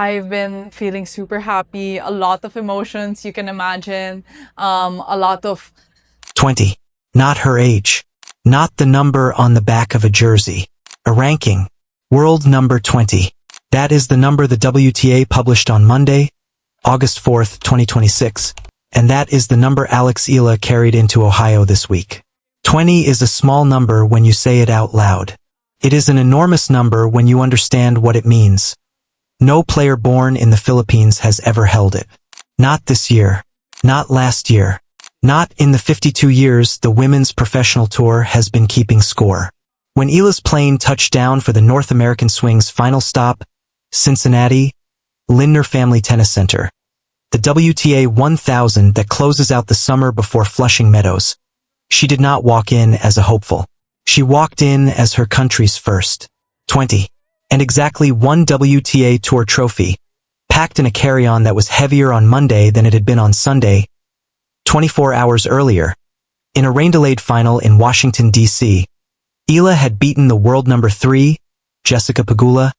I've been feeling super happy, a lot of emotions you can imagine, a lot of 20. Not her age. Not the number on the back of a jersey. A ranking. World number 20. That is the number the WTA published on Monday, August 4th, 2026, and that is the number Alex Eala carried into Ohio this week. 20 is a small number when you say it out loud. It is an enormous number when you understand what it means. No player born in the Philippines has ever held it. Not this year. Not last year. Not in the 52 years the women's professional tour has been keeping score. When Eala's plane touched down for the North American Swing's final stop, Cincinnati.Her Family Tennis Center, the WTA 1000 that closes out the summer before Flushing Meadows, she did not walk in as a hopeful. She walked in as her country's first. 20. And exactly one WTA Tour trophy, packed in a carry-on that was heavier on Monday than it had been on Sunday, 24 hours earlier. In a rain-delayed final in Washington, D.C., Eala had beaten the world number 3, Jessica Pegula,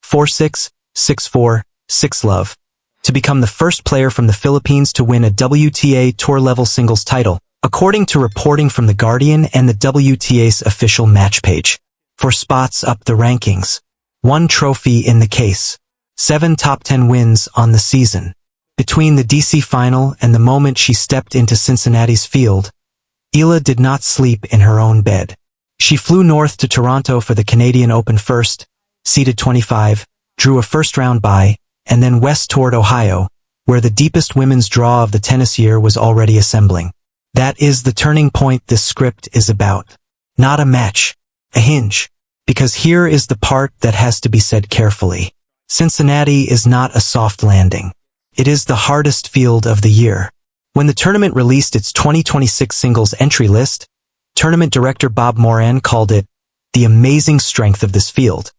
4-6, 6-4, 6-love, to become the first player from the Philippines to win a WTA Tour-level singles title, according to reporting from The Guardian and the WTA's official match page. 4 spots up the rankings. 1 trophy in the case. 7 top 10 wins on the season. Between the DC final and the moment she stepped into Cincinnati's field, Eala did not sleep in her own bed. She flew north to Toronto for the Canadian Open first, seeded 25, drew a first-round bye, and then west toward Ohio, where the deepest women's draw of the tennis year was already assembling. That is the turning point this script is about. Not a match. A hinge. Because here is the part that has to be said carefully. Cincinnati is not a soft landing. It is the hardest field of the year. When the tournament released its 2026 singles entry list, tournament director Bob Moran called it the amazing strength of this field.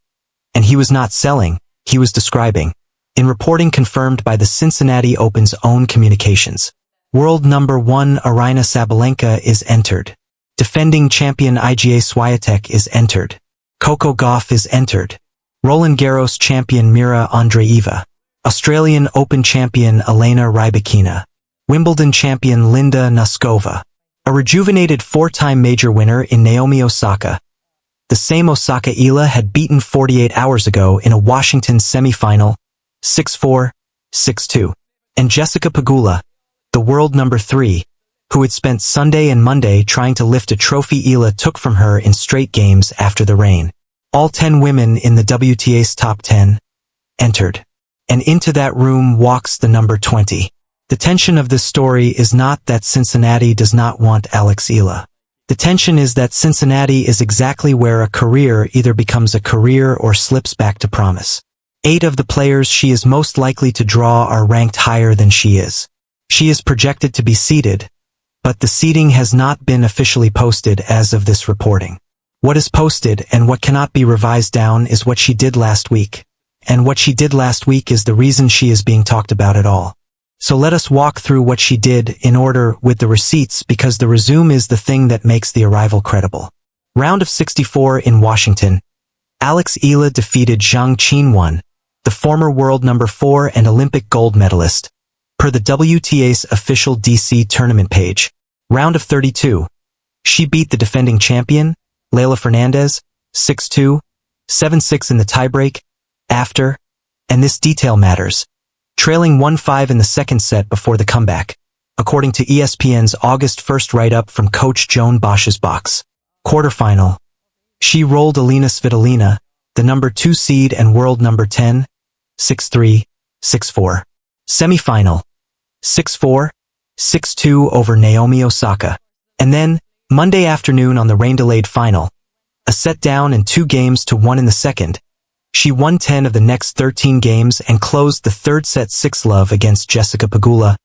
And he was not selling, he was describing. In reporting confirmed by the Cincinnati Open's own communications, world number 1 Aryna Sabalenka is entered. Defending champion Iga Swiatek is entered. Coco Gauff is entered. Roland Garros champion Mira Andreeva. Australian Open champion Elena Rybakina. Wimbledon champion Linda Noskova. A rejuvenated 4-time major winner in Naomi Osaka. The same Osaka Eala had beaten 48 hours ago in a Washington semi-final, 6-4, 6-2. And Jessica Pegula, the world number 3, who had spent Sunday and Monday trying to lift a trophy Eala took from her in straight games after the rain. All 10 women in the WTA's top 10 entered. And into that room walks the number 20. The tension of this story is not that Cincinnati does not want Alex Eala. The tension is that Cincinnati is exactly where a career either becomes a career or slips back to promise. 8 of the players she is most likely to draw are ranked higher than she is. She is projected to be seeded, but the seeding has not been officially posted as of this reporting. What is posted and what cannot be revised down is what she did last week. And what she did last week is the reason she is being talked about at all. So let us walk through what she did in order with the receipts because the resume is the thing that makes the arrival credible. Round of 64 in Washington. Alex Eala defeated Zhang Qinwen, the former world number 4 and Olympic gold medalist, per the WTA's official DC tournament page. Round of 32. She beat the defending champion, Leylah Fernandez, 6-2, 7-6 in the tiebreak, after, and this detail matters, trailing 1-5 in the second set before the comeback, according to ESPN's August 1st write-up from coach Joan Bosch's box. Quarterfinal. She rolled Alina Svitolina, the number 2 seed and world number 10, 6-3, 6-4. Semifinal. 6-4, 6-2 over Naomi Osaka. And then, Monday afternoon on the rain-delayed final, a set down and 2 games to 1 in the second, she won 10 of the next 13 games and closed the third set 6-love against Jessica Pegula,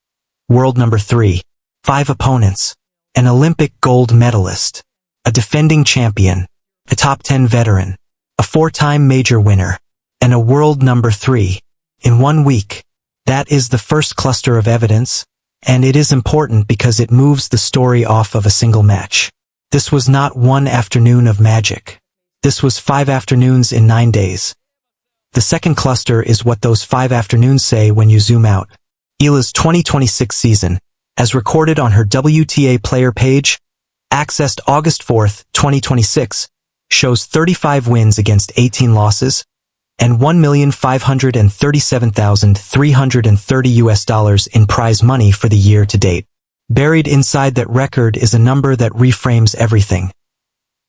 world number 3. 5 opponents. An Olympic gold medalist. A defending champion. A top 10 veteran. A 4-time major winner. And a world number 3. In 1 week. That is the first cluster of evidence, and it is important because it moves the story off of a single match. This was not one afternoon of magic. This was 5 afternoons in 9 days. The second cluster is what those 5 afternoons say when you zoom out. Eala's 2026 season, as recorded on her WTA player page, accessed August 4, 2026, shows 35 wins against 18 losses and $1,537,330 in prize money for the year to date. Buried inside that record is a number that reframes everything.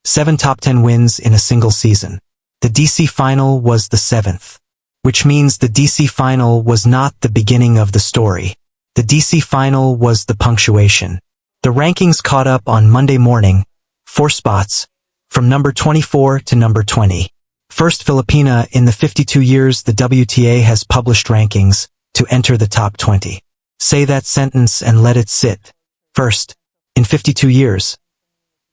7 top 10 wins in a single season. The DC final was the 7th, which means the DC final was not the beginning of the story. The DC final was the punctuation. The rankings caught up on Monday morning, 4 spots, from number 24 to number 20. First Filipina in the 52 years the WTA has published rankings to enter the top 20. Say that sentence and let it sit. First, in 52 years.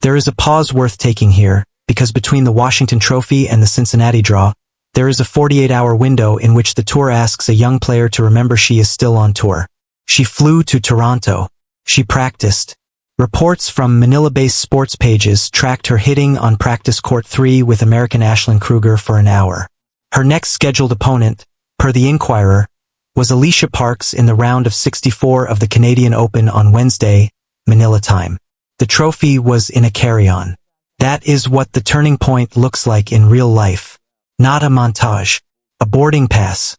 There is a pause worth taking here, because between the Washington Trophy and the Cincinnati draw, there is a 48-hour window in which the tour asks a young player to remember she is still on tour. She flew to Toronto. She practiced. Reports from Manila-based sports pages tracked her hitting on practice court 3 with American Ashlyn Kruger for an hour. Her next scheduled opponent, per the Inquirer, was Alicia Parks in the round of 64 of the Canadian Open on Wednesday, Manila time. The trophy was in a carry-on. That is what the turning point looks like in real life. Not a montage. A boarding pass.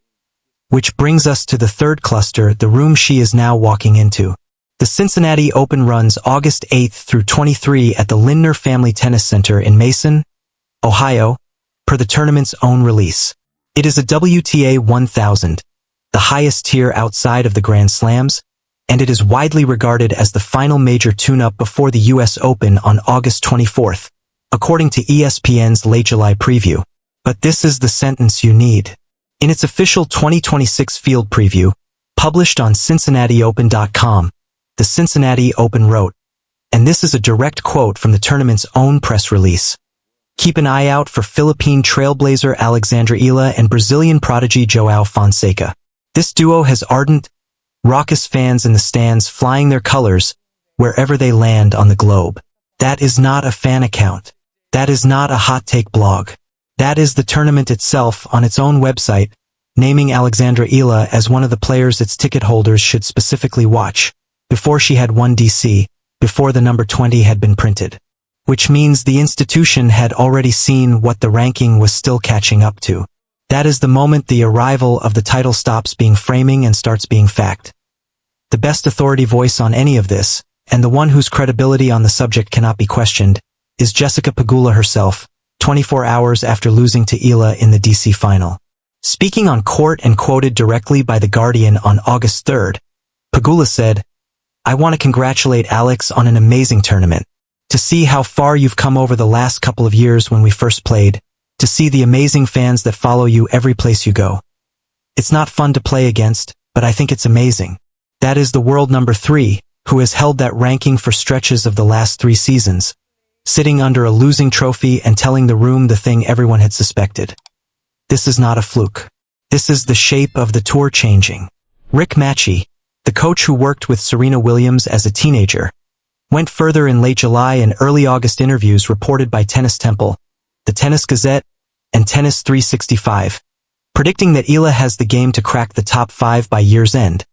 Which brings us to the third cluster, the room she is now walking into. The Cincinnati Open runs August 8 through 23 at the Lindner Family Tennis Center in Mason, Ohio, per the tournament's own release. It is a WTA 1000, the highest tier outside of the Grand Slams, and it is widely regarded as the final major tune-up before the US Open on August 24th, according to ESPN's late July preview. But this is the sentence you need. In its official 2026 field preview, published on CincinnatiOpen.com, the Cincinnati Open wrote, and this is a direct quote from the tournament's own press release, "Keep an eye out for Philippine trailblazer Alexandra Eala and Brazilian prodigy João Fonseca. This duo has ardent, raucous fans in the stands flying their colors wherever they land on the globe." That is not a fan account. That is not a hot take blog. That is the tournament itself on its own website, naming Alexandra Eala as one of the players its ticket holders should specifically watch, before she had won DC, before the number 20 had been printed. Which means the institution had already seen what the ranking was still catching up to. That is the moment the arrival of the title stops being framing and starts being fact. The best authority voice on any of this, and the one whose credibility on the subject cannot be questioned, is Jessica Pegula herself, 24 hours after losing to Eala in the DC final. Speaking on court and quoted directly by The Guardian on August 3rd, Pegula said, "I want to congratulate Alex on an amazing tournament. To see how far you've come over the last couple of years when we first played, to see the amazing fans that follow you every place you go. It's not fun to play against, but I think it's amazing. That is the world number 3, who has held that ranking for stretches of the last 3 seasons, sitting under a losing trophy and telling the room the thing everyone had suspected. This is not a fluke. This is the shape of the tour changing." Rick Matchey, the coach who worked with Serena Williams as a teenager, went further in late July and early August interviews reported by Tennis Temple, the Tennis Gazette, and Tennis 365, predicting that Eala has the game to crack the top 5 by year's end,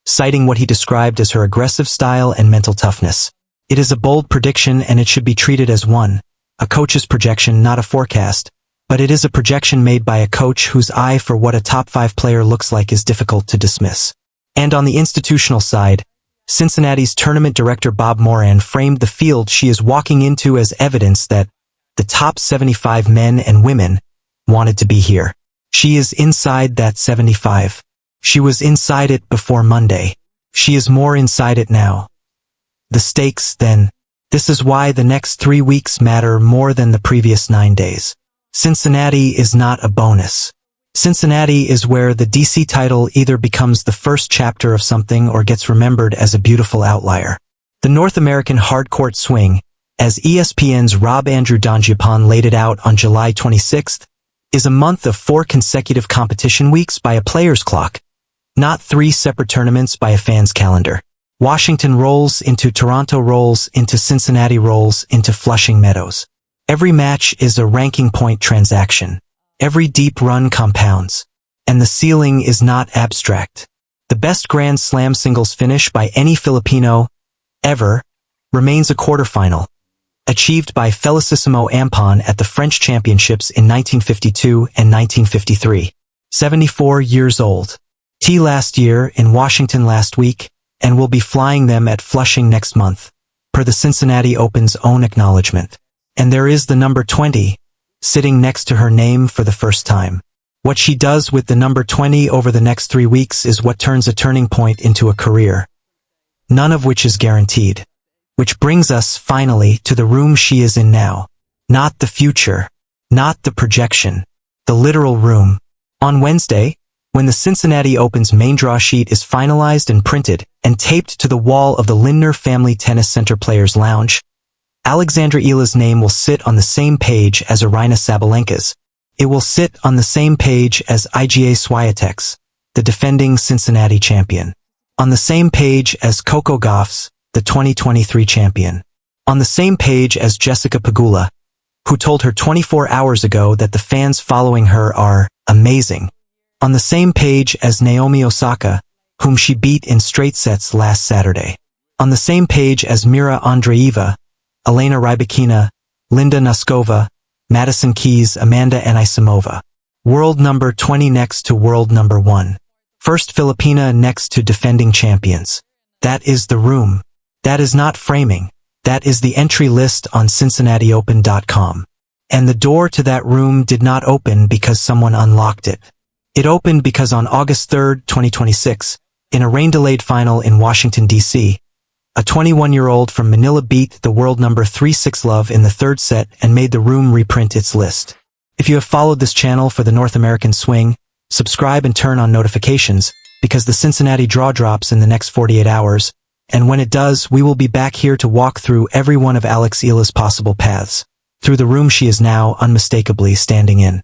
citing what he described as her aggressive style and mental toughness. It is a bold prediction and it should be treated as one, a coach's projection, not a forecast, but it is a projection made by a coach whose eye for what a top 5 player looks like is difficult to dismiss. And on the institutional side, Cincinnati's tournament director Bob Moran framed the field she is walking into as evidence that the top 75 men and women wanted to be here. She is inside that 75. She was inside it before Monday. She is more inside it now. The stakes, then. This is why the next 3 weeks matter more than the previous 9 days. Cincinnati is not a bonus. Cincinnati is where the DC title either becomes the first chapter of something or gets remembered as a beautiful outlier. The North American hardcourt swing, as ESPN's Rob Andrew Dongiapon laid it out on July 26th, is a month of 4 consecutive competition weeks by a player's clock, not 3 separate tournaments by a fan's calendar. Washington rolls into Toronto, rolls into Cincinnati, rolls into Flushing Meadows. Every match is a ranking point transaction. Every deep run compounds. And the ceiling is not abstract. The best Grand Slam singles finish by any Filipino ever remains a quarterfinal, achieved by Felicissimo Ampon at the French Championships in 1952 and 1953. 74 years old. T last year in Washington last week, and will be flying them at Flushing next month, per the Cincinnati Open's own acknowledgement. And there is the number 20, sitting next to her name for the first time. What she does with the number 20 over the next 3 weeks is what turns a turning point into a career, none of which is guaranteed. Which brings us, finally, to the room she is in now. Not the future. Not the projection. The literal room. On Wednesday, when the Cincinnati Open's main draw sheet is finalized and printed and taped to the wall of the Lindner Family Tennis Center Players Lounge, Alexandra Eala's name will sit on the same page as Aryna Sabalenka's. It will sit on the same page as Iga Swiatek's, the defending Cincinnati champion. On the same page as Coco Gauff's, the 2023 champion. On the same page as Jessica Pegula, who told her 24 hours ago that the fans following her are amazing. On the same page as Naomi Osaka, whom she beat in straight sets last Saturday. On the same page as Mira Andreeva, Elena Rybakina, Linda Noskova, Madison Keys, Amanda Anisimova. World number 20 next to world number 1. First Filipina next to defending champions. That is the room. That is not framing. That is the entry list on CincinnatiOpen.com. And the door to that room did not open because someone unlocked it. It opened because on August 3, 2026, in a rain-delayed final in Washington, D.C., a 21-year-old from Manila beat the world number 3-6 Love in the third set and made the room reprint its list. If you have followed this channel for the North American swing, subscribe and turn on notifications, because the Cincinnati draw drops in the next 48 hours, and when it does, we will be back here to walk through every one of Alex Eala's possible paths, through the room she is now unmistakably standing in.